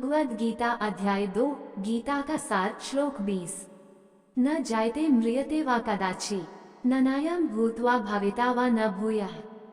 भगवद गीता अध्याय 2 गीता का सार श्लोक 20। न जायते म्रियते वा कदाचि ननायं भूत्वा भविता वा न भूयः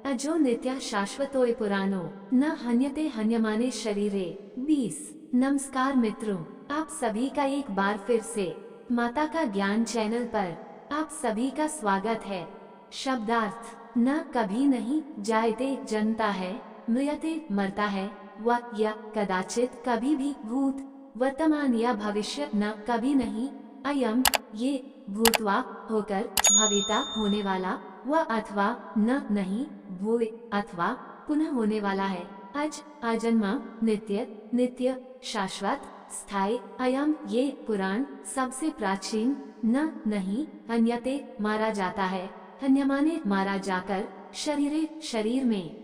अजो नित्यः शाश्वतोय पुराणो न हन्यते हन्यमाने शरीरे। 20। नमस्कार मित्रों, आप सभी का एक बार फिर से माता का ज्ञान चैनल पर आप सभी का स्वागत है। शब्दार्थ: न कभी नहीं, जायते जन्मता है, म्रियते मरता है, व या कदाचित कभी भी, भूत वर्तमान या भविष्य न कभी नहीं, अयम ये, भूतवा होकर, भविता होने वाला, व अथवा न नहीं, भूय अथवा पुनः होने वाला है, अज अजन्मा, नित्य नित्य, शाश्वत स्थायी, अयम ये पुराण सबसे प्राचीन, न नहीं, हन्यते मारा जाता है, हन्यमाने मारा जाकर, शरीरे शरीर में।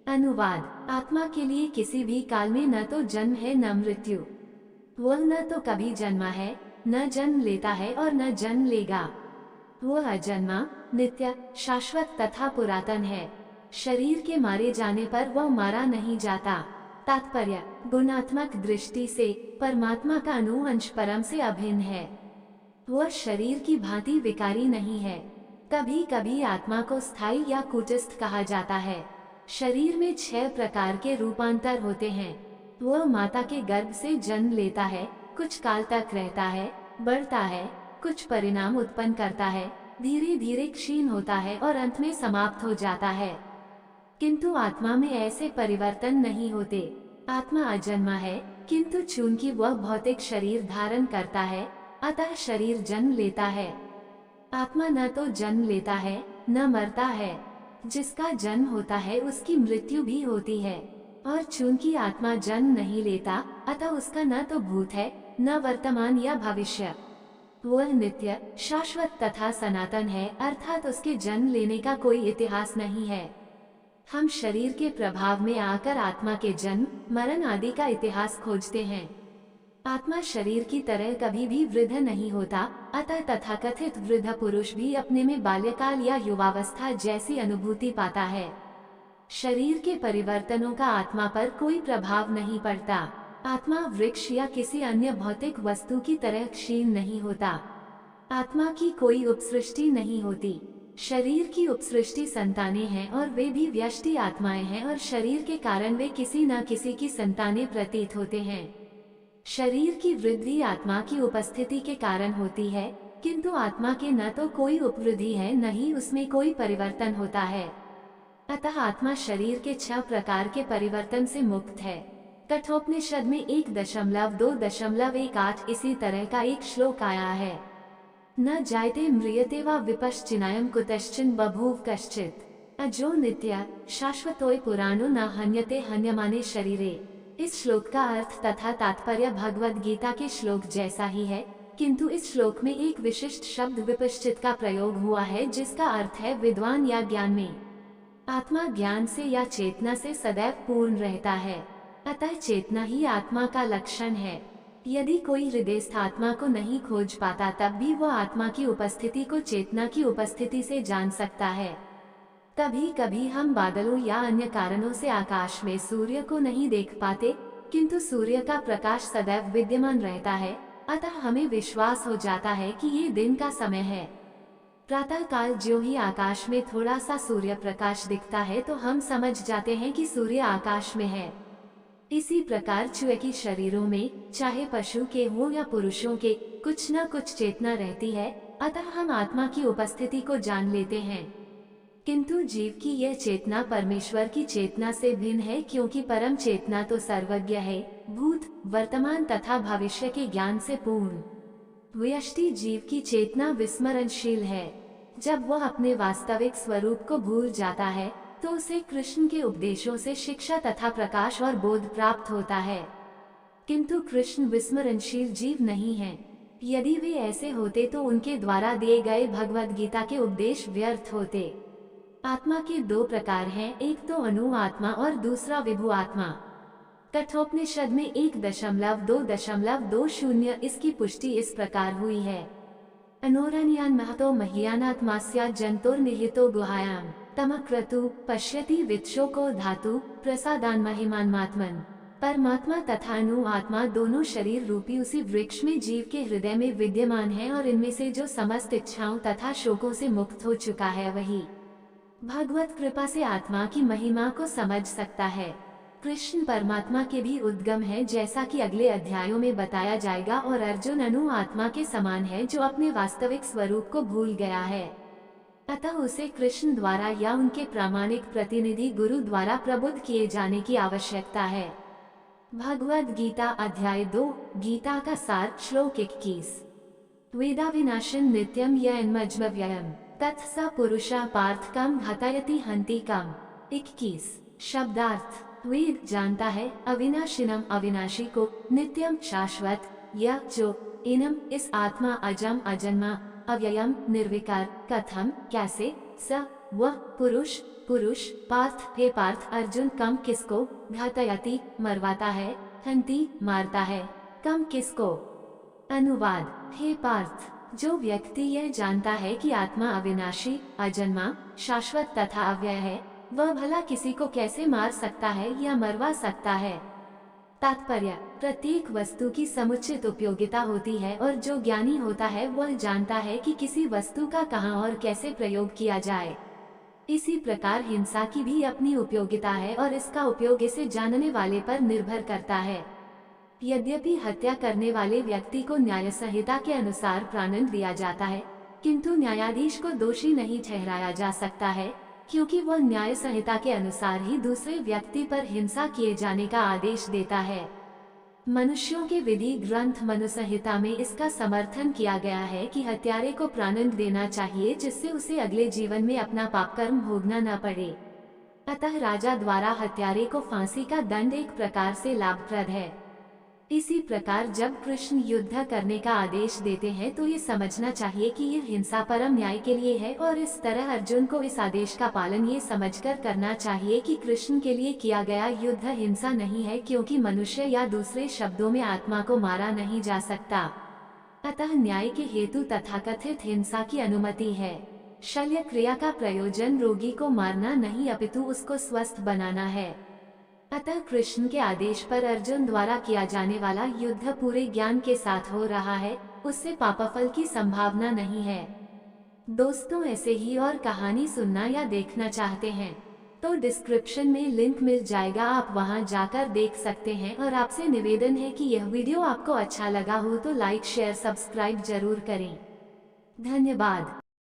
अनुवाद: आत्मा के लिए किसी भी काल में न तो जन्म है न मृत्यु। वह न तो कभी जन्मा है, न जन्म लेता है और न जन्म लेगा। वह अजन्मा, नित्य, शाश्वत तथा पुरातन है। शरीर के मारे जाने पर वह मारा नहीं जाता। तात्पर्य: गुणात्मक दृष्टि से परमात्मा का अनुअंश परम से अभिन्न है। वह शरीर की भांति विकारी नहीं है। कभी कभी आत्मा को स्थायी या कूटस्थ कहा जाता है। शरीर में 6 प्रकार के रूपांतर होते हैं। वह माता के गर्भ से जन्म लेता है, कुछ काल तक रहता है, बढ़ता है, कुछ परिणाम उत्पन्न करता है, धीरे धीरे क्षीण होता है और अंत में समाप्त हो जाता है। किंतु आत्मा में ऐसे परिवर्तन नहीं होते। आत्मा अजन्मा है, किंतु चूंकि वह भौतिक शरीर धारण करता है, अतः शरीर जन्म लेता है। आत्मा न तो जन्म लेता है, न मरता है। जिसका जन्म होता है उसकी मृत्यु भी होती है। और चूंकि आत्मा जन्म नहीं लेता, अतः उसका न तो भूत है, न वर्तमान या भविष्य। वह नित्य, शाश्वत तथा सनातन है, अर्थात उसके जन्म लेने का कोई इतिहास नहीं है। हम शरीर के प्रभाव में आकर आत्मा के जन्म, मरण आदि का इतिहास खोजते हैं। आत्मा शरीर की तरह कभी भी वृद्ध नहीं होता, अतः तथाकथित वृद्ध पुरुष भी अपने में बाल्यकाल या युवावस्था जैसी अनुभूति पाता है। शरीर के परिवर्तनों का आत्मा पर कोई प्रभाव नहीं पड़ता। आत्मा वृक्ष या किसी अन्य भौतिक वस्तु की तरह क्षीण नहीं होता। आत्मा की कोई उपसृष्टि नहीं होती। शरीर की उपसृष्टि संतानें हैं और वे भी व्यष्टि आत्माएं हैं और शरीर के कारण वे किसी न किसी की संतानें प्रतीत होते हैं। शरीर की वृद्धि आत्मा की उपस्थिति के कारण होती है, किंतु आत्मा के न तो कोई उपवृद्धि है, न ही उसमें कोई परिवर्तन होता है। अतः आत्मा शरीर के 6 प्रकार के परिवर्तन से मुक्त है। कठोपनिषद में 1.2.18 इसी तरह का एक श्लोक आया है। न जायते म्रियते वा विपश्चिनायं कुतश्चिन बभूव कश्चित् अजो नित्य शाश्वतोय पुराणो न हन्यते हन्यमाने शरीरे। इस श्लोक का अर्थ तथा तात्पर्य भगवद गीता के श्लोक जैसा ही है, किंतु इस श्लोक में एक विशिष्ट शब्द विपश्चित का प्रयोग हुआ है, जिसका अर्थ है विद्वान या ज्ञान में। आत्मा ज्ञान से या चेतना से सदैव पूर्ण रहता है, अतः चेतना ही आत्मा का लक्षण है। यदि कोई हृदयस्थ आत्मा को नहीं खोज पाता, तब भी वह आत्मा की उपस्थिति को चेतना की उपस्थिति से जान सकता है। कभी कभी हम बादलों या अन्य कारणों से आकाश में सूर्य को नहीं देख पाते, किंतु सूर्य का प्रकाश सदैव विद्यमान रहता है, अतः हमें विश्वास हो जाता है कि ये दिन का समय है। प्रातः काल ज्यों ही आकाश में थोड़ा सा सूर्य प्रकाश दिखता है तो हम समझ जाते हैं कि सूर्य आकाश में है। इसी प्रकार चूहे शरीरों में, चाहे पशु के हों या पुरुषों के, कुछ न कुछ चेतना रहती है, अतः हम आत्मा की उपस्थिति को जान लेते हैं। किंतु जीव की यह चेतना परमेश्वर की चेतना से भिन्न है, क्योंकि परम चेतना तो सर्वज्ञ है, भूत वर्तमान तथा भविष्य के ज्ञान से पूर्ण। व्यष्टि जीव की चेतना विस्मरणशील है। जब वह अपने वास्तविक स्वरूप को भूल जाता है, तो उसे कृष्ण के उपदेशों से शिक्षा तथा प्रकाश और बोध प्राप्त होता है। किंतु कृष्ण विस्मरणशील जीव नहीं है। यदि वे ऐसे होते तो उनके द्वारा दिए गए भगवद गीता के उपदेश व्यर्थ होते। आत्मा के 2 प्रकार हैं, एक तो अणु आत्मा और दूसरा विभु आत्मा। कठोपनिषद में 1.2.20 इसकी पुष्टि इस प्रकार हुई है। अनोरण्यान महतो मह्यानात्मास्या जंतुर्निहितो गुहायाम तमक्रतु पश्यति वित्सो को धातु प्रसादान महिमान्मात्मन परमात्मा तथा अनु आत्मा दोनों शरीर रूपी उसी वृक्ष में जीव के हृदय में विद्यमान है और इनमें से जो समस्त इच्छाओं तथा शोकों से मुक्त हो चुका है वही भगवत कृपा से आत्मा की महिमा को समझ सकता है। कृष्ण परमात्मा के भी उद्गम है, जैसा कि अगले अध्यायों में बताया जाएगा, और अर्जुन अनु आत्मा के समान है जो अपने वास्तविक स्वरूप को भूल गया है। अतः उसे कृष्ण द्वारा या उनके प्रामाणिक प्रतिनिधि गुरु द्वारा प्रबुद्ध किए जाने की आवश्यकता है। भगवद गीता अध्याय 2 गीता का सार श्लोक 21 वेदा विनाशन नित्यम यन्मज्मव्ययम् तत् स पुरुषः पार्थ कम हतयति हन्ति कम। 21 शब्दार्थ वेद जानता है अविनाशिनम अविनाशी को, नित्यम शाश्वत, यह जो, इनम इस आत्मा अजम अजन्मा, अव्ययम निर्विकार, कथम कैसे, स वह पुरुष पुरुष पार्थ हे पार्थ अर्जुन कम किसको, घातयति मरवाता है, हंति मारता है, कम किसको। अनुवाद हे पार्थ जो व्यक्ति यह जानता है कि आत्मा अविनाशी अजन्मा शाश्वत तथा अव्यय है, वह भला किसी को कैसे मार सकता है या मरवा सकता है। तात्पर्य प्रत्येक वस्तु की समुचित उपयोगिता होती है और जो ज्ञानी होता है वह जानता है कि किसी वस्तु का कहाँ और कैसे प्रयोग किया जाए। इसी प्रकार हिंसा की भी अपनी उपयोगिता है और इसका उपयोग इसे जानने वाले पर निर्भर करता है। यद्यपि हत्या करने वाले व्यक्ति को न्याय संहिता के अनुसार प्राणदंड दिया जाता है, किंतु न्यायाधीश को दोषी नहीं ठहराया जा सकता है, क्योंकि वह न्याय संहिता के अनुसार ही दूसरे व्यक्ति पर हिंसा किए जाने का आदेश देता है। मनुष्यों के विधि ग्रंथ मनुसंहिता में इसका समर्थन किया गया है कि हत्यारे को प्राणदंड देना चाहिए, जिससे उसे अगले जीवन में अपना पाप कर्म भोगना न पड़े। अतः राजा द्वारा हत्यारे को फांसी का दंड एक प्रकार से लाभप्रद है। इसी प्रकार जब कृष्ण युद्ध करने का आदेश देते हैं तो ये समझना चाहिए कि यह हिंसा परम न्याय के लिए है, और इस तरह अर्जुन को इस आदेश का पालन ये समझकर करना चाहिए कि कृष्ण के लिए किया गया युद्ध हिंसा नहीं है, क्योंकि मनुष्य या दूसरे शब्दों में आत्मा को मारा नहीं जा सकता। अतः न्याय के हेतु तथाकथित हिंसा की अनुमति है। शल्य क्रिया का प्रयोजन रोगी को मारना नहीं अपितु उसको स्वस्थ बनाना है। अतः कृष्ण के आदेश पर अर्जुन द्वारा किया जाने वाला युद्ध पूरे ज्ञान के साथ हो रहा है, उससे पापफल की संभावना नहीं है। दोस्तों ऐसे ही और कहानी सुनना या देखना चाहते हैं तो डिस्क्रिप्शन में लिंक मिल जाएगा, आप वहां जाकर देख सकते हैं। और आपसे निवेदन है कि यह वीडियो आपको अच्छा लगा हो तो लाइक शेयर सब्सक्राइब जरूर करें। धन्यवाद।